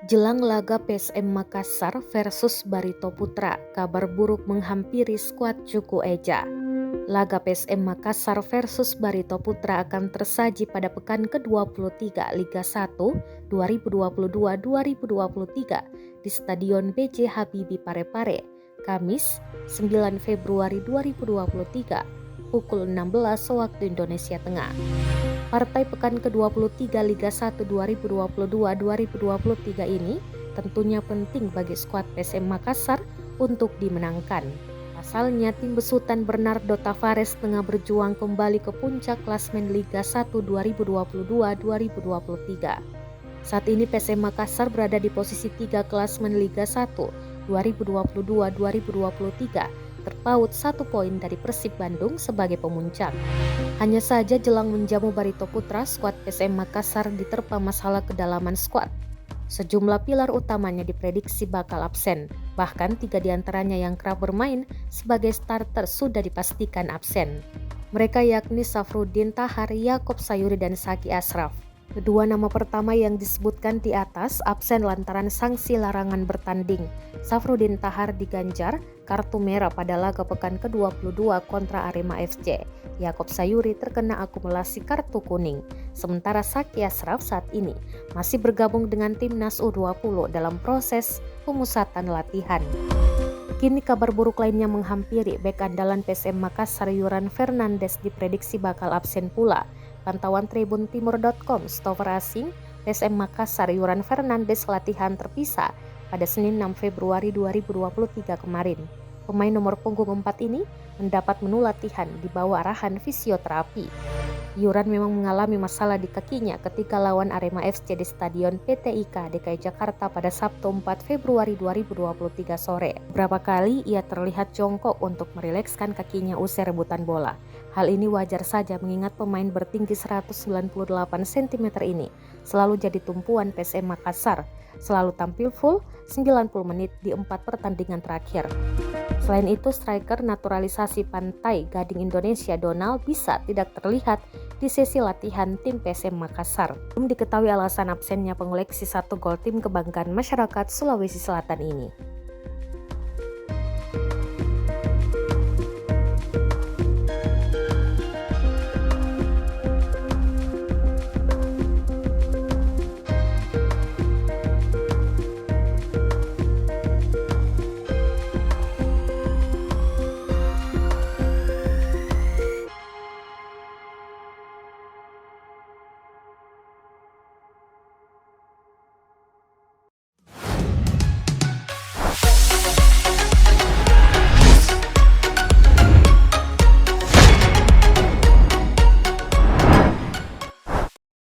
Jelang laga PSM Makassar versus Barito Putra, kabar buruk menghampiri skuad Cuku Eja. Laga PSM Makassar versus Barito Putra akan tersaji pada pekan ke-23 Liga 1 2022-2023 di Stadion B.J. Habibie Parepare, Kamis 9 Februari 2023, pukul 16 waktu Indonesia Tengah. Partai pekan ke-23 Liga 1 2022-2023 ini tentunya penting bagi skuad PSM Makassar untuk dimenangkan. Pasalnya tim besutan Bernardo Tavares tengah berjuang kembali ke puncak klasmen Liga 1 2022-2023. Saat ini PSM Makassar berada di posisi 3 klasmen Liga 1 2022-2023, terpaut 1 poin dari Persib Bandung sebagai pemuncak. Hanya saja jelang menjamu Barito Putra, skuad PSM Makassar diterpa masalah kedalaman skuad. Sejumlah pilar utamanya diprediksi bakal absen, bahkan 3 diantaranya yang kerap bermain sebagai starter sudah dipastikan absen. Mereka yakni Safruddin Tahar, Yaakob Sayuri, dan Zaki Ashraf. Kedua nama pertama yang disebutkan di atas absen lantaran sanksi larangan bertanding. Safruddin Tahar diganjar kartu merah pada laga pekan ke-22 kontra Arema FC. Yaakob Sayuri terkena akumulasi kartu kuning. Sementara Zaki Ashraf saat ini masih bergabung dengan timnas U20 dalam proses pemusatan latihan. Kini kabar buruk lainnya menghampiri. Bek andalan PSM Makassar Yuran Fernandes diprediksi bakal absen pula. Pantauan tribuntimur.com, stopper asing PSM Makassar Yuran Fernandes latihan terpisah pada Senin 6 Februari 2023 kemarin. Pemain nomor punggung 4 ini mendapat menu latihan di bawah arahan fisioterapi. Yuran memang mengalami masalah di kakinya ketika lawan Arema FC di Stadion PTIK DKI Jakarta pada Sabtu 4 Februari 2023 sore. Beberapa kali ia terlihat jongkok untuk merilekskan kakinya usai rebutan bola. Hal ini wajar saja mengingat pemain bertinggi 198 cm ini selalu jadi tumpuan PSM Makassar, selalu tampil full 90 menit di 4 pertandingan terakhir. Selain itu, striker naturalisasi Pantai Gading Indonesia Donald bisa tidak terlihat di sesi latihan tim PSM Makassar. Belum diketahui alasan absennya pengoleksi 1 gol tim kebanggaan masyarakat Sulawesi Selatan ini.